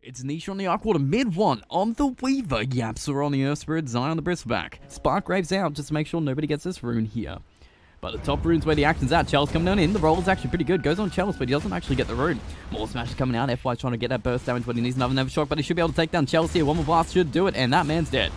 It's Nisha on the Arc Water, mid one on the Weaver, Yapsa on the Earth Spirit, Zion on the Bristleback. Sparkgrave's out just to make sure nobody gets this rune here. But the top rune's where the action's at. Chell's coming down in. The roll is actually pretty good. Goes on Chell's, but he doesn't actually get the rune. More smashes coming out. FY's trying to get that burst damage, but he needs another Never Shock, but he should be able to take down Chell's here. One more blast should do it, and that man's dead.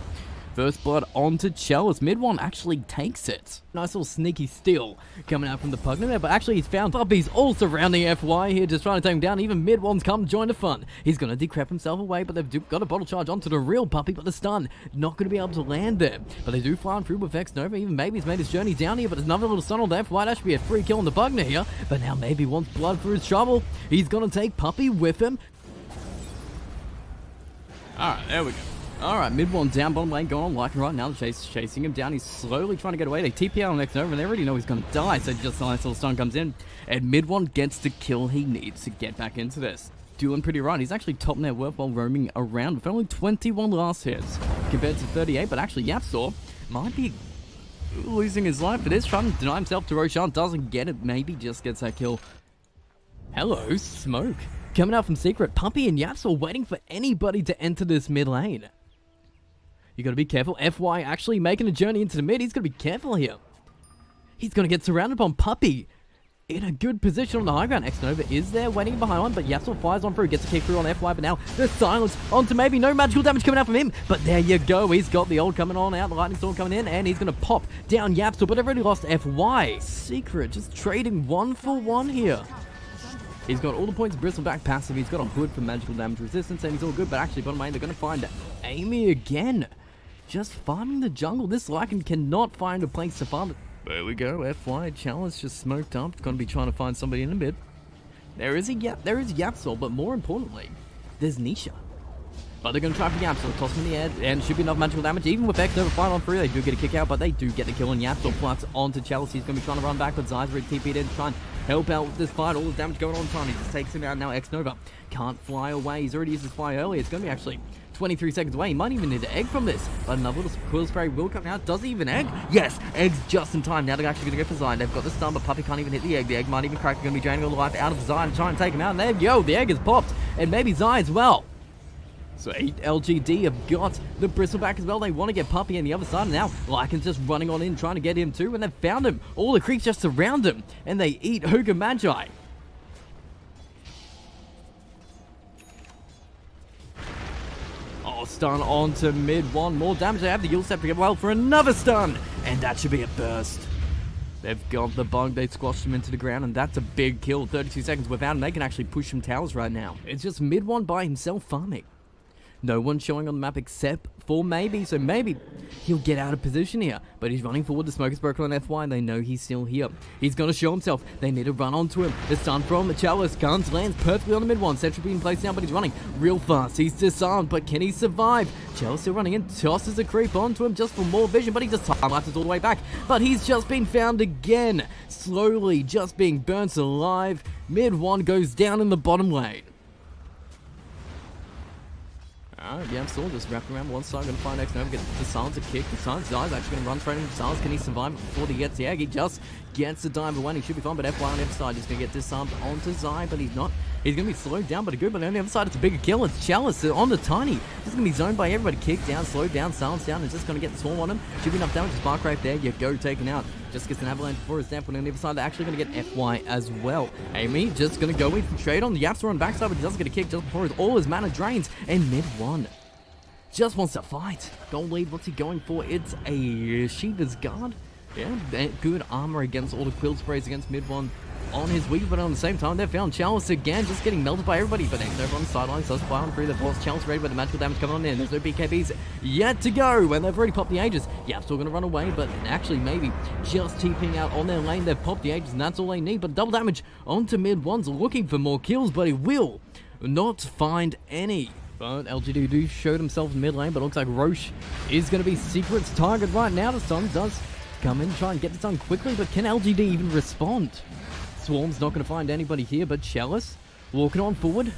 First blood onto Chell's. Mid one actually takes it. Nice little sneaky steal coming out from the Pugner there, but actually he's found puppies all surrounding FY here, just trying to take him down. Even mid one's come join the fun. He's going to decrep himself away, but they've got a bottle charge onto the real puppy, but the stun not going to be able to land there. But they do fly on through with X Nova. Even maybe he's made his journey down here, but there's another little stun on the FY. That should be a free kill on the Pugner here, but now maybe wants blood for his trouble. He's going to take puppy with him. Alright, there we go. Alright, mid one down, bottom lane going on like right now. The chasing him down. He's slowly trying to get away. They TP out on X Nova and they already know he's going to die. So just a nice little stun comes in. And mid one gets the kill he needs to get back into this. Doing pretty right. He's actually top net worth while roaming around with only 21 last hits compared to 38. But actually, Yapsa might be losing his life for this. Trying to deny himself to Roshan. Doesn't get it. Maybe just gets that kill. Hello, Smoke. Coming out from Secret. Puppy and Yapsa waiting for anybody to enter this mid lane. You gotta be careful. FY actually making a journey into the mid. He's gotta be careful here. He's gonna get surrounded on Puppy. In a good position on the high ground. X Nova is there waiting behind one, but Yapsa fires on through. Gets a kick through on FY, but now the silence onto maybe no magical damage coming out from him. But there you go. He's got the ult coming on out. The lightning storm coming in, and he's gonna pop down Yapsa, but they've already lost FY. Secret just trading 1-for-1 here. He's got all the points of Bristleback passive. He's got a hood for magical damage resistance, and he's all good. But actually, bottom lane, they're gonna find Amy again. Just farming the jungle. This Lycan cannot find a place to farm it. There we go. FY challenge just smoked up. Gonna be trying to find somebody in the mid. There is Yapsa, but more importantly, there's Nisha. But they're gonna try for Yapsa. Toss him in the air, and should be enough magical damage. Even with X Nova fight on through, they do get a kick out, but they do get the kill on Yapsa. Plus onto Chelsea. He's gonna be trying to run backwards. Eyes already TP'd in to try and help out with this fight. All the damage going on time. He just takes him out now. X Nova can't fly away. He's already used his fly earlier. It's gonna be actually 23 seconds away. He might even need an egg from this. But another little quill spray will come out. Does he even egg? Yes, egg's just in time. Now they're actually going to go for Zion. They've got the stun, but Puppy can't even hit the egg. The egg might even crack. They're going to be draining all the life out of Zion to try and take him out. And there you go. The egg is popped. And maybe Zion as well. So 8 LGD have got the Bristleback as well. They want to get Puppy on the other side. And now Lycan's just running on in, trying to get him too. And they've found him. All the creeps just surround him. And they eat Hoga Magi. Stun onto mid one. More damage. They have the Yule Step to get well for another stun. And that should be a burst. They've got the bug. They squashed him into the ground. And that's a big kill. 32 seconds without him. They can actually push some towers right now. It's just mid one by himself farming. No one showing on the map except for maybe. So maybe he'll get out of position here. But he's running forward. The smoke is broken on FY. And they know he's still here. He's going to show himself. They need to run onto him. The stun from the Chalice. Guns lands perfectly on the mid one. Sentry being placed down, but he's running real fast. He's disarmed, but can he survive? Chalice still running in. Tosses a creep onto him just for more vision. But he just time-lapses all the way back. But he's just been found again. Slowly just being burnt alive. Mid one goes down in the bottom lane. Alright, yeah, still just wrapping around one side, gonna find X Nova, get the Silence a kick. The Silence dies, actually gonna run straight into Silence. Can he survive before he gets the egg? He just gets the dive away, he should be fine, but FY on the other side is gonna get disarmed onto Zai, but he's not. He's gonna be slowed down, but a good, but on the other side it's a bigger kill. It's Chalice on the Tiny. He's gonna be zoned by everybody. Kick down, slowed down, Silence down, and just gonna get the swarm on him. Should be enough damage. Spark right there, you go, taken out. Just gets an avalanche before his stamp, and on the other side they're actually gonna get FY as well. Amy just gonna go in trade on the Yapsa on backside, but he doesn't get a kick just before all his mana drains, and mid one just wants to fight. Gold lead, what's he going for? It's a Shiva's Guard. Yeah, good armor against all the quill sprays against mid one on his weave, but on the same time, they've found Chalice again, just getting melted by everybody. But X Nova on the sidelines, does fire on through. They've lost Chalice ready, but the magical damage coming on in. There's no BKBs yet to go, and they've already popped the Aegis. Yap's still going to run away, but actually maybe just TPing out on their lane. They've popped the Aegis, and that's all they need. But double damage onto mid one's looking for more kills, but he will not find any. But LGD do show themselves in mid lane, but it looks like Roche is going to be Secret's target right now. The stun does come in, try and get this done quickly, but can LGD even respond? Swarm's not going to find anybody here, but Chalice walking on forward.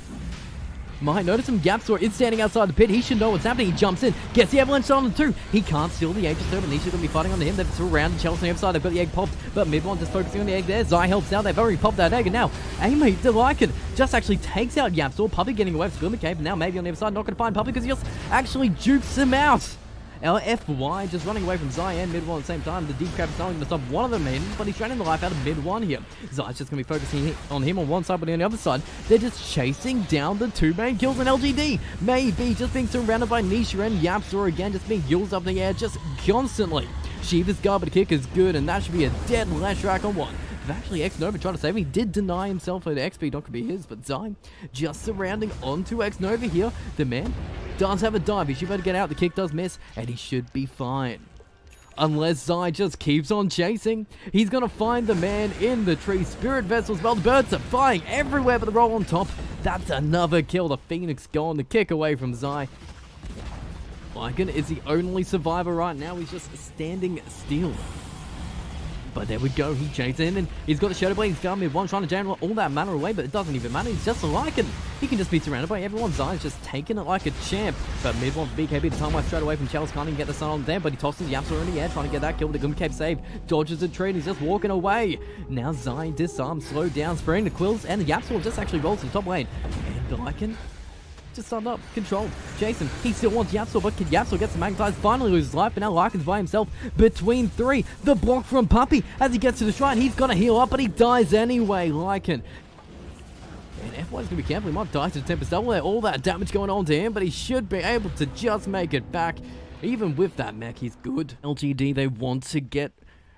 might notice him. Yapsaw is standing outside the pit. He should know what's happening. He jumps in, gets the avalanche on the 2. He can't steal the Aegis there, but Nisha's going to be fighting on him. They've surrounded Chelsea on the other side. They've got the egg popped, but mid one just focusing on the egg there. Zai helps out. They've already popped that egg, and now Amy, Delican, just actually takes out Yapsaw. Puppy getting away from the cave, and now maybe on the other side, not going to find Puppy because he just actually jukes him out. Our FY just running away from Zai and mid one at the same time. The deep crab is not going to stop one of them in, but he's draining the life out of mid one here. Zai's just going to be focusing on him on one side, but on the other side, they're just chasing down the 2 main kills in LGD. Maybe just being surrounded by Nisha and Yapsaw again, just being used up in the air just constantly. Shiva's garbage kick is good, and that should be a dead Leshrac on 1. Actually, X-Nova trying to save him. He did deny himself an XP, not going to be his, but Zai just surrounding onto X-Nova here. The man does have a dive. He should better get out. The kick does miss, and he should be fine. Unless Zai just keeps on chasing, he's going to find the man in the tree. Spirit Vessels, well, the birds are flying everywhere, but the roll on top. That's another kill. The Phoenix gone. The kick away from Zai. Lycan is the only survivor right now. He's just standing still. But there we go, he chases in, and he's got the Shadow Blade. He's found mid one, trying to jam all that mana away, but it doesn't even matter. He's just a Lycan. He can just be surrounded by everyone. Zai's just taking it like a champ. But mid one, BKB, the time straight away from Chalice, can't even get the sun on there, but he tosses Yapsaw in the air, trying to get that kill with the Gumcave save. Dodges the tree, and he's just walking away. Now Zai disarms, slowed down, spraying the Quills, and the Yapsaw just actually rolls to the top lane. And the Lycan just started up, controlled. Jason, he still wants Yapsaw, but Yapsaw gets the magnetized, finally loses life, but now Lycan's by himself between 3. The block from Puppy as he gets to the shrine. He's got to heal up, but he dies anyway, Lycan. And FY's going to be careful. He might die to the Tempest Double there. All that damage going on to him, but he should be able to just make it back. Even with that mech, he's good. LGD, they want to get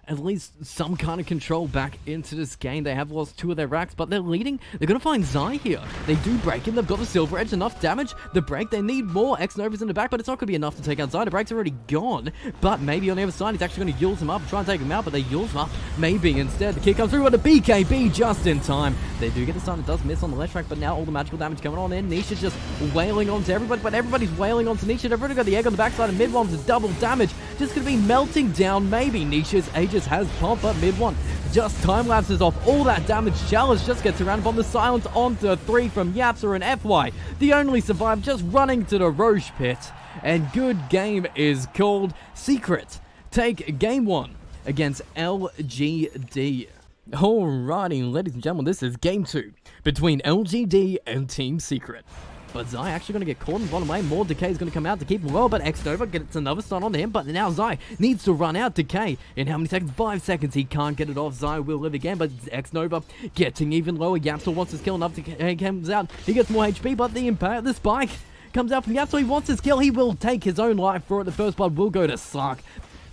at least some kind of control back into this game. They have lost 2 of their racks, but they're leading. They're going to find Zai here. They do break him. They've got the Silver Edge, enough damage. The break, they need more. X-Nova's in the back, but it's not going to be enough to take out Zai. The break's already gone, but maybe on the other side, he's actually going to use him up, try and take him out, but they use him up. Maybe instead, the kick comes through with a BKB just in time. They do get the stun. It does miss on the left track, but now all the magical damage coming on in. Nisha's just wailing onto everybody, but everybody's wailing onto Nisha. They've already got the egg on the backside, and mid one's double damage. Just going to be melting down. Maybe Nisha's Aegis has popped, but mid one just time lapses off all that damage. Chalice just gets around from the silence onto 3 from Yapsaw and FY. The only survivor just running to the Roche pit. And good game is called. Secret take game 1 against LGD. Alrighty, ladies and gentlemen, this is game 2 between LGD and Team Secret. But Zai actually going to get caught in the bottom lane. More Decay is going to come out to keep him low, but X-Nova gets another stun on him. But now Zai needs to run out Decay. In how many seconds? 5 seconds. He can't get it off. Zai will live again, but X-Nova getting even lower. Yapsaw wants his kill. Enough Decay comes out. He gets more HP, but the spike comes out from Yapsaw. He wants his kill. He will take his own life for it. The first blood will go to Slark.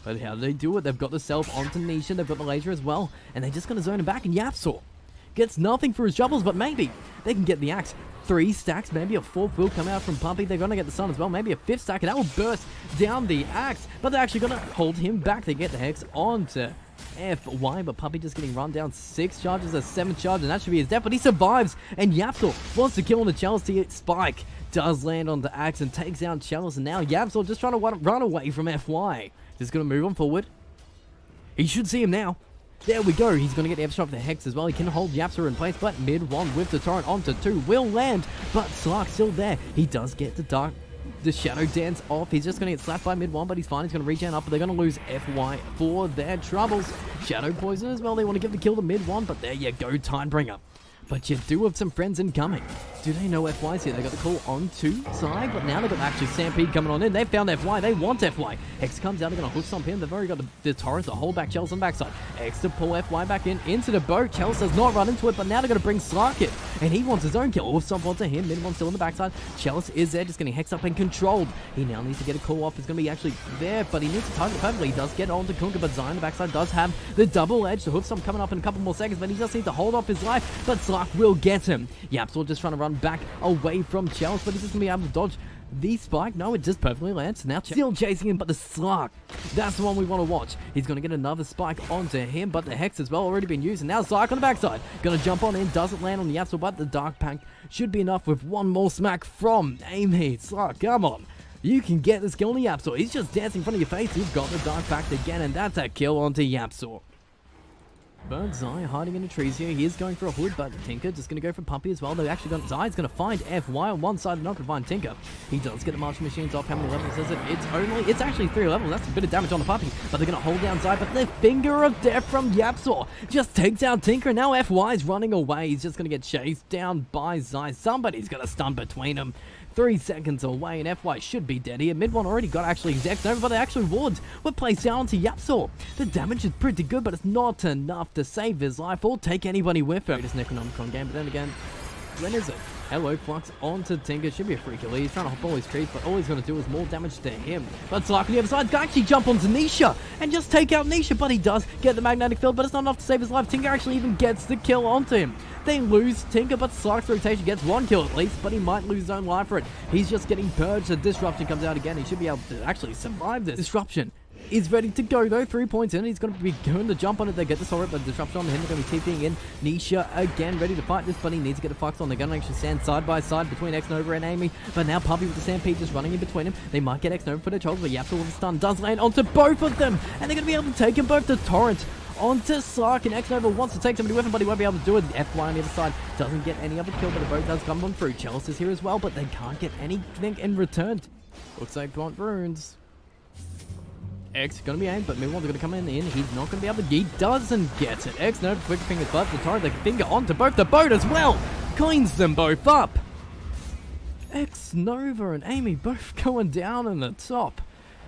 But how do they do it? They've got the self onto Nisha. They've got the laser as well. And they're just going to zone him back. And Yapsaw gets nothing for his shovels, but maybe they can get the axe. 3 stacks, maybe a 4th will come out from Puppy. They're going to get the stun as well. Maybe a 5th stack, and that will burst down the axe. But they're actually going to hold him back. They get the Hex onto FY, but Puppy just getting run down. 6 charges, a 7th charge, and that should be his death. But he survives, and Yapsaw wants to kill on the Chalice to get Spike. Does land on the axe and takes out Chalice, and now Yapsaw just trying to run away from FY. Just going to move on forward. He should see him now. There we go. He's going to get the F-Shot for the Hex as well. He can hold Yapsaw in place, but mid 1 with the torrent onto 2 will land, but Slark's still there. He does get the Shadow Dance off. He's just going to get slapped by mid 1, but he's fine. He's going to regen up, but they're going to lose FY for their troubles. Shadow Poison as well. They want to give the kill to mid 1, but there you go, Tidebringer. But you do have some friends incoming. Do they know FY's here? They got the call onto Zai, but now they've got actually Stampede coming on in. They found FY. They want FY. Hex comes out. They're going to hoof stomp him. They've already got the Taurus to hold back Chalice on the backside. X to pull FY back into the boat. Chalice does not run into it, but now they're going to bring Slark in. And he wants his own kill. Hoof stomp onto him. Mid 1 still on the backside. Chalice is there, just getting Hex up and controlled. He now needs to get a call off. It's going to be actually there, but he needs to target perfectly. He does get on to Kunkka, but Zai on the backside does have the double edge. The hoof stomp coming up in a couple more seconds, but he just needs to hold off his life. But Slark will get him. Yapsaw just trying to run back away from Chalice, but he's just going to be able to dodge the spike. No, it just perfectly lands. Now still chasing him, but the Slark, that's the one we want to watch. He's going to get another spike onto him, but the Hex as well already been used. And now Slark on the backside. Going to jump on in, doesn't land on the Yapsaw, but the Dark Pact should be enough with one more smack from Amy. Slark, come on. You can get this kill on the Yapsaw. He's just dancing in front of your face. You've got the Dark Pact again, and that's a kill onto Yapsaw. But Zai hiding in the trees here. He is going for a hood, but Tinker just going to go for Puppy as well. They're actually going. Zai's going to find FY on one side. They're not going to find Tinker. He does get the marching machines off. How many levels is it? It's actually 3 levels. That's a bit of damage on the Puppy, but they're going to hold down Zai. But their finger of death from Yapsaw just takes out Tinker. Now FY is running away. He's just going to get chased down by Zai. Somebody's going to stun between them. 3 seconds away, and FY should be dead here. Mid one already got actually exec over, but the actual wards were placed down onto Yapsaw. The damage is pretty good, but it's not enough to save his life or take anybody with him. It's an Economicon game, but then again, when is it? Hello, Flux onto Tinker. Should be a free kill. He's trying to hop all his trees, but all he's going to do is more damage to him. But Slark on the other side can actually jump onto Nisha and just take out Nisha, but he does get the magnetic field, but it's not enough to save his life. Tinker actually even gets the kill onto him. They lose Tinker, but Slark's rotation gets 1 kill at least, but he might lose his own life for it. He's just getting purged. The disruption comes out again. He should be able to actually survive this. Disruption is ready to go though. 3 points in. He's going to be going to jump on it. They get the sword, but disruption on him. They're going to be TPing in. Nisha again ready to fight this, but he needs to get the Fox on. They're going to actually stand side by side between X-Nova and Amy, but now Puppy with the Stampede just running in between them. They might get X-Nova for their choice, but Yapsaw with a stun does land onto both of them, and they're going to be able to take them both to Torrent. Onto Slark, and X-Nova wants to take somebody with him, but he won't be able to do it. FY on the other side doesn't get any other kill, but the boat does come on through. Chalice is here as well, but they can't get anything in return. Looks like want runes. X gonna be aimed, but Mid1's gonna come in. He's not gonna be able to. He doesn't get it. X-Nova quick fingers, but the Torrent, they can finger onto both the boat as well. Cleans them both up. X-Nova and Amy both going down in the top.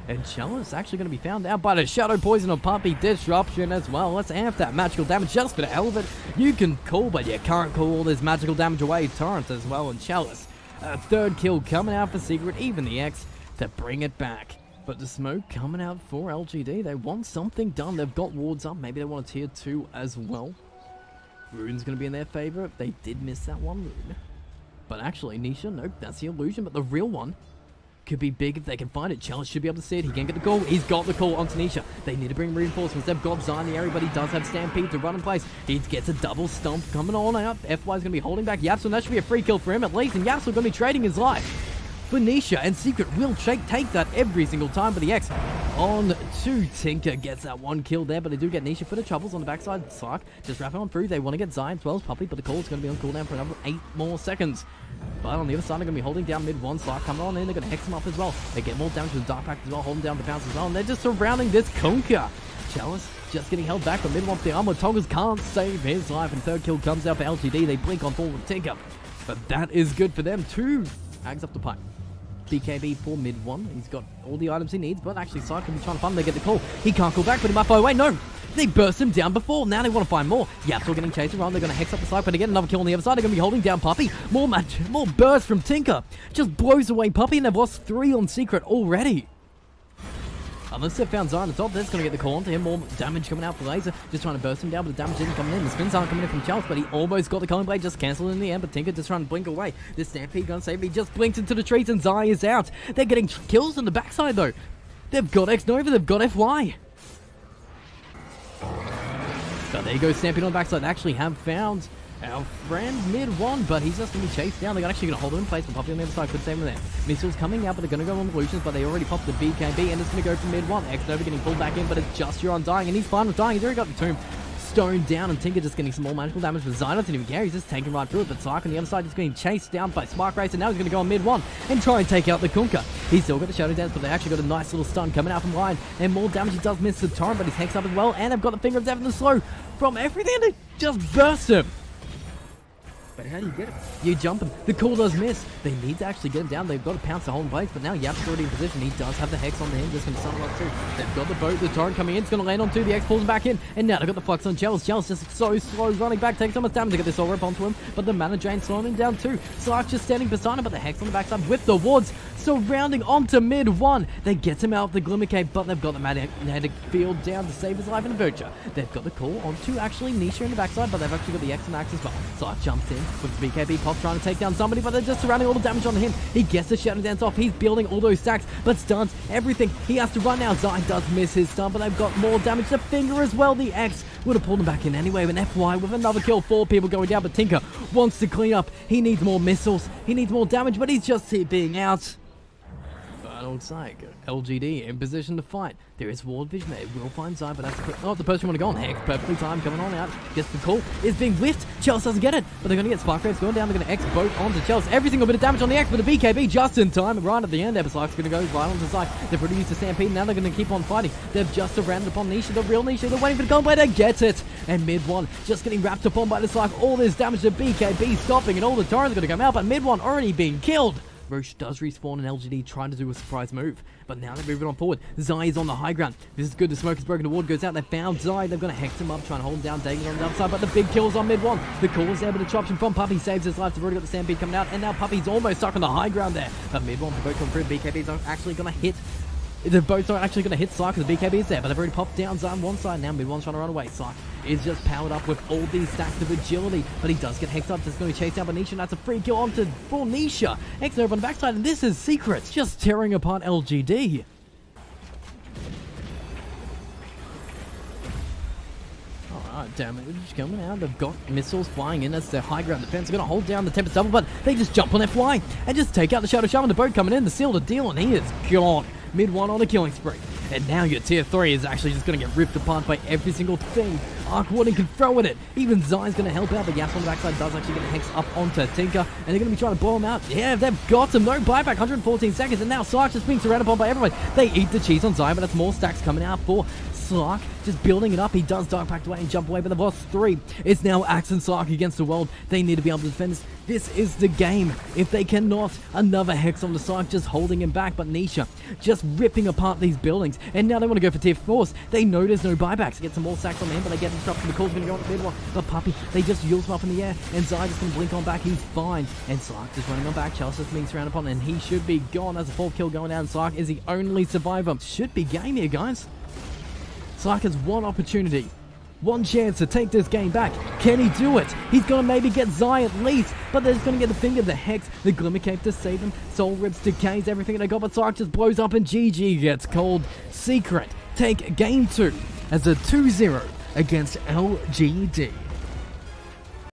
And Chalice actually going to be found out by the Shadow Poison of Puppy. Disruption as well. Let's amp that magical damage just for the hell of it. You can call, but you can't call all this magical damage away. Torrent as well, and Chalice. A 3rd kill coming out for Secret, even the X, to bring it back. But the smoke coming out for LGD. They want something done. They've got wards up. Maybe they want a tier 2 as well. Rune's going to be in their favor. They did miss that one rune. But actually, Nisha, nope, that's the illusion. But the real one could be big if they can find it. Chalice should be able to see it. He can get the call. He's got the call onto Nisha. They need to bring reinforcements. They've got Zai in the area, but he does have Stampede to run in place. He gets a double stomp coming on out. FY's going to be holding back Yapsaw, and that should be a free kill for him at least. And Yapsaw going to be trading his life for Nisha, and Secret will take that every single time. But the X on to Tinker gets that 1 kill there, but they do get Nisha for the troubles on the backside. Slark just wrapping on through. They want to get Zai as well as Puppy, but the call is going to be on cooldown for another 8 more seconds. But on the other side, they're going to be holding down Mid1. Slark coming on in. They're going to hex him up as well. They get more damage with the Dark Pact as well, holding down the bounce as well. And they're just surrounding this Conker. Chalice just getting held back, but Mid1 the armor. Toggles can't save his life, and 3rd kill comes out for LGD. They blink on forward with Tinker, but that is good for them. 2 Ags up the pipe. BKB for Mid1. He's got all the items he needs, but actually Side can be trying to find him. They get the call. He can't call back, but he might fly away. No! They burst him down before. Now they want to find more. Yapsaw getting chased around. They're going to hex up the side, but they get another kill on the other side. They're going to be holding down Puppy. More burst from Tinker. Just blows away Puppy, and they've lost 3 on Secret already. Unless they've found Zai on the top, that's going to get the call onto him. More damage coming out for Laser. Just trying to burst him down, but the damage isn't coming in. The spins aren't coming in from Chalice, but he almost got the Culling Blade just cancelled in the end. But Tinker just trying to blink away. This Stampede going to save him. He just blinked into the trees, and Zai is out. They're getting kills on the backside, though. They've got X-Nova. They've got FY. So there you go, Stampede on the backside. They actually have found our friend Mid1, but he's just going to be chased down. They're actually going to hold him in place, but Puppy on the other side could save him there. Missiles coming out, but they're going to go on illusions, but they already popped the BKB, and it's going to go for Mid1. X-Nova getting pulled back in, but it's just Euron dying, and he's fine with dying. He's already got the tomb stoned down, and Tinker just getting some more magical damage, but Zai doesn't even care. He's just taking right through it, but Slark on the other side is getting chased down by Spark Racer. Now he's going to go on Mid1 and try and take out the Kunka. He's still got the Shadow Dance, but they actually got a nice little stun coming out from line, and more damage. He does miss the Torrent, but he's hexed up as well, and they've got the Finger of Death and the Slow from everything. They just burst him. But how do you get him? You jump him. The call does miss. They need to actually get him down. They've got to pounce the whole place, but now Yap's already in position. He does have the Hex on the him. Just going to stun him up too. They've got the boat. The Torrent coming in. It's going to land on 2. The X pulls him back in. And now they've got the Flux on Chalice. Chalice just so slow. Running back. Takes so much damage to get this all rope onto him. But the Mana Drain slowing him down too. Slark just standing beside him, but the Hex on the backside with the wards surrounding onto Mid1. They get him out of the Glimmer Cave, but they've got the magnetic field down to save his life in the Virtua. They've got the call onto actually Nisha in the backside, but they've actually got the X and Axe as well. Slark jumps in with the BKB pop trying to take down somebody, but they're just surrounding all the damage on him. He gets the Shadow Dance off. He's building all those stacks, but stuns everything. He has to run now. Zai does miss his stun, but they've got more damage. The Finger as well. The X would have pulled him back in anyway. With FY with another kill. 4 people going down, but Tinker wants to clean up. He needs more missiles. He needs more damage, but he's just being out. But it looks like LGD in position to fight. There is ward vision there. Will find Zai, but that's the person you want to go on. Hex perfectly timed coming on out. Gets the call. Is being whiffed. Chelsea doesn't get it, but they're going to get Spark Raves going down. They're going to X both onto Chelsea. Every single bit of damage on the X, but the BKB just in time. Right at the end, Eberslark's going to go right onto Zai. They're pretty used to Stampede. Now they're going to keep on fighting. They've just surrounded upon Nisha, the real Nisha. They're waiting for the Gunblader. Gets it. And mid one just getting wrapped upon by the Slark. All this damage to BKB stopping, and all the torrents are going to come out, but mid one already being killed. Roche does respawn, and LGD trying to do a surprise move, but now they're moving on forward. Zai is on the high ground. This is good. The smoke is broken. The ward goes out. They found Zai. They're going to hex him up, trying to hold him down. Dagon on the upside, but the big kills on mid one. The call is there, but the disruption from Puppy saves his life. They've already got the Stampede coming out, and now Puppy's almost stuck on the high ground there. But mid one, both come through. BKB's not actually going to hit. They're both not actually going to hit Sark because the BKB is there, but they've already popped down Zai on one side. Now mid one's trying to run away. Sark is just powered up with all these stacks of agility, but he does get hexed up. Just going to chase down Nisha, and that's a free kill onto for Nisha. X over on the backside, and this is Secrets just tearing apart LGD. Damage coming out. They've got missiles flying in as their high ground defense. They're going to hold down the Tempest Double, but they just jump on their fly and just take out the Shadow Shaman. The boat coming in, the seal the deal, and he is gone. Mid one on a killing spree. And now your tier 3 is actually just going to get ripped apart by every single thing Arc Warden can throw at it. Even Zai's going to help out. The Yas on the backside does actually get a hex up onto Tinker, and they're going to be trying to blow him out. Yeah, they've got him. No buyback. 114 seconds, and now Sark just being surrounded upon by everyone. They eat the cheese on Zai, but that's more stacks coming out for Sark, just building it up. He does Dark Pact away and jump away, but the boss 3 is now Axe and Sark against the world. They need to be able to defend this. This is the game. If they cannot, another hex on the Sark, just holding him back. But Nisha just ripping apart these buildings, and now they want to go for tier 4s. They know there's no buybacks. Get some more stacks on him, but they get disrupted. The call's going to go on the mid one. But Puppy, they just yield him up in the air, and Zai just going to blink on back. He's fine, and Sark just running on back. Chelsea just being surrounded upon, and he should be gone as a 4th kill going down. Sark is the only survivor. Should be game here, guys. Sark has one opportunity, one chance to take this game back. Can he do it? He's going to maybe get Zai at least, but they're just going to get the finger, the Hex, the Glimmer Cape to save him. Soul Rips, decays, everything they got, but Sark just blows up and GG gets called. Secret take game 2 as a 2-0 against LGD.